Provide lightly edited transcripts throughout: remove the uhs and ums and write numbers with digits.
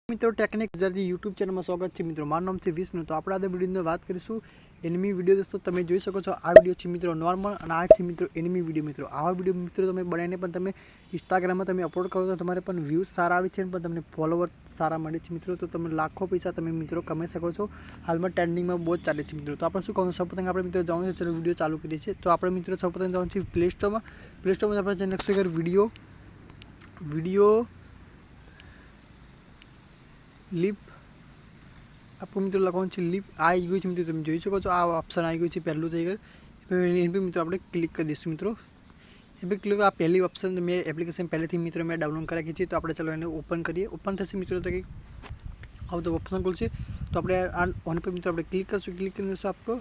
મિત્રો technique Gujarati YouTube ચેનલમાં સ્વાગત છે મિત્રો। મારું નામ છે વિષ્ણુ। તો આપણે આજે વિડીયોની વાત કરીશું એનિમી વિડીયો। દોસ્તો તમે જોઈ શકો છો આ વિડીયો છે મિત્રો નોર્મલ અને આ છે મિત્રો એનિમી વિડીયો। મિત્રો આવા વિડીયો મિત્રો તમે બનાવીને પણ તમે ઇન્સ્ટાગ્રામમાં તમે અપલોડ કરો તો તમારે પણ વ્યૂઝ સારા આવે છે પણ તમને ફોલોવર સારા મળે છે મિત્રો। તો તમે લાખો પૈસા તમે મિત્રો કમાઈ શકો છો। હાલમાં ટ્રેન્ડિંગમાં બહુ જ ચાલે છે મિત્રો। તો આપણે શું કહું સૌપ્રથમ આપણે મિત્રો જવાનું છે, ચલો વિડીયો ચાલુ કરીએ છીએ। તો આપણે મિત્રો સૌપ્રથમ જવાનું છે પ્લે સ્ટોરમાં આપણે જઈને લખશું કે વિડીયો लिप आपको मित्रों लखवानुं छे लिप आई गयुं छे। मित्रों तमे जोई शको छो आ ऑप्शन आई गयुं छे पहलू थई गयुं। एना पर मित्रों आपणे क्लिक कर दईशुं मित्रों। ए पर क्लिक आ पहली ऑप्शन मैं एप्लिकेशन पहलेथी मित्रों मैं डाउनलोड करावी छे। तो आपणे चलो एने ओपन करीए। ओपन थशे मित्रों तो आव तो ऑप्शन खुलशे। तो आपणे ऑन पर मित्रों आपणे क्लिक करशुं। क्लिक करीने दोस्तों आपको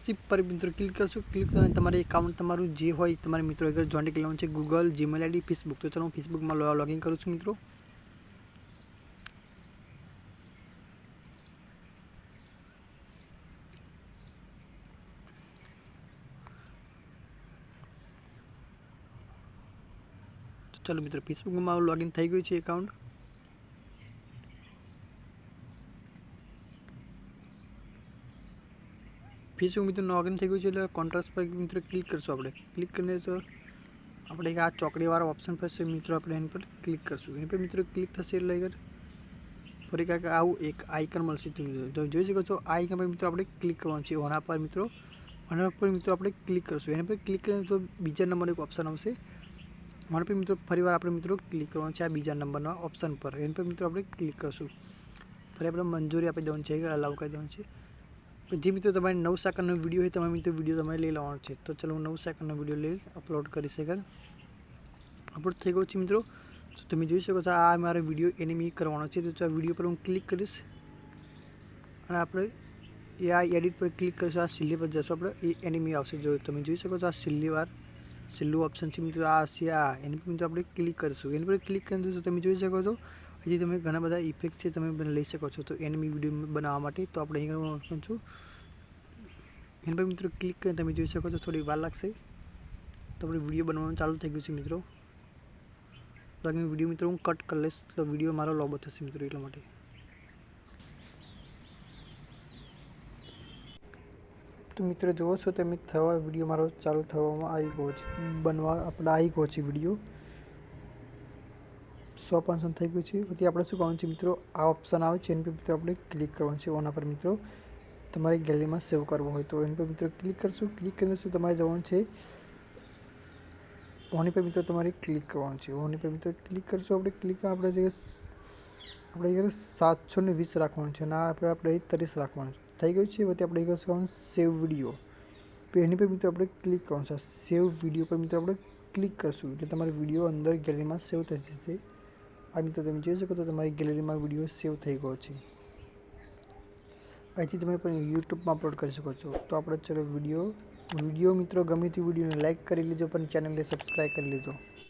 शिप पर मित्रों क्लिक करशुं। क्लिक करने तमारे एकाउंट तमारुं जे होय तमारे मित्रों अगर जॉइन करवानुं छे गूगल, जीमेल आईडी, फेसबुक। तो चलो हूँ फेसबुक में लॉगिन करूँ छुं मित्रों। चलो मित्रों फेसबुक में मारू लॉगिन थई गयुं छे एकाउंट। फेसबुक मित्रों लॉगिन थई गयुं छे એટલે કોન્ટ્રાક્ટ પર मित्रों क्लिक करशुं। આપણે क्लिक करने तो આપણે આ ચોકડી वाला ऑप्शन पर से मित्रों આપણે એન પર क्लिक करशुं। એન પર मित्रों क्लिक થશે એટલે અગર ફરી કાંઈક આવું એક આઇકન મળશે। તો જોઈ શકો છો આ આઇકન પર मित्रों આપણે क्लिक કરવાનું છે। ઓના પર मित्रों આપણે क्लिक करशुं। એના પર क्लिक કરીને તો બીજા નંબર એક ઓપ્શન આવશે। वहाँ पर मित्रों फरीवार अपने मित्रों क्लिक करवानुं छे आ बीजा नंबरना ऑप्शन पर। एन पर मित्रों आपणे क्लिक करशुं। फरी आपणे मंजूरी आपी देवानी छे, अलाउ करी देवानुं छे। जे मित्रों तमारे 9 सेकंडनो विडियो है तमारे मित्रों विडियो तमारे लई लेवानो छे। तो चलो 9 सेकंडनो विडियो लई अपलोड करीश। अगर अपलोड थई गयो छे मित्रों तो तमे जोई शको छो आ मारो विडियो एनिमी करवानो छे। तो आ विडियो पर हूँ क्लिक करीश अने आपणे एआई एडिट पर क्लिक करीशुं। आ छेल्ले पर जशो आपणे एनिमी आवशे। जो तमे जोई शको छो आ छेल्लुं ऑप्शन छे मित्रों आ छे आ एनी पर मित्रों आपणे क्लिक करशुं। एनी पर क्लिक करीने दोस्तों तमे जोई शको छो हजी तमे घणा बधा इफेक्ट छे तमे लई शको छो। तो एनिमी विडियो बनाववा माटे तो आपणे अहींया छुं एन पर मित्रों क्लिक करीने तमे जोई शको छो थोड़ी वार लागशे। तो आपणे विडियो बनवानुं चालू थई गयुं छे मित्रों। तो आगे विडियो मित्रों हूँ कट कर लईश तो विडियो मारो लांबो थशे मित्रों એટલા માટે। तो मित्रों जो छो तमे थवा विडियो मारो चालू थवामां आई गयो छे। बनवा आपणे आई गयो छे विडियो 100% થઈ ગયું છે। પછી આપણે શું કરવાનું છે મિત્રો આ ઓપ્શન આવે છે એની પર મિત્રો આપણે ક્લિક કરવાનું છે। ઓના પર મિત્રો તમારી ગેલેરીમાં સેવ કરવો હોય તો એની પર મિત્રો ક્લિક કરશું। ક્લિક કરીને શું તમારે જવાનું છે ઓની પર મિત્રો તમારે ક્લિક કરવાનું છે। ઓની પર મિત્રો ક્લિક કરશું। આપણે ક્લિક આપણે 720 રાખવાનું છે અને આપણે 30 રાખવાનું છે। થઈ ગયું છે। પછી આપણે કરશું સેવ વિડિયો। તો એની પર મિત્રો આપણે ક્લિક કરવાનું છે। સેવ વિડિયો પર મિત્રો આપણે ક્લિક કરશું એટલે તમારો વિડિયો અંદર ગેલેરીમાં સેવ થઈ જશે। આ મિત્રો તમે જોઈ શકો છો તમારી ગેલેરીમાં વિડિયો સેવ થઈ ગયો છે। અહીંથી તમે પણ યુટ્યુબમાં અપલોડ કરી શકો છો। તો આપણે ચલો વિડિયો મિત્રો ગમે તે વિડિયોને લાઈક કરી લેજો પણ ચેનલને સબસ્ક્રાઈબ કરી લેજો।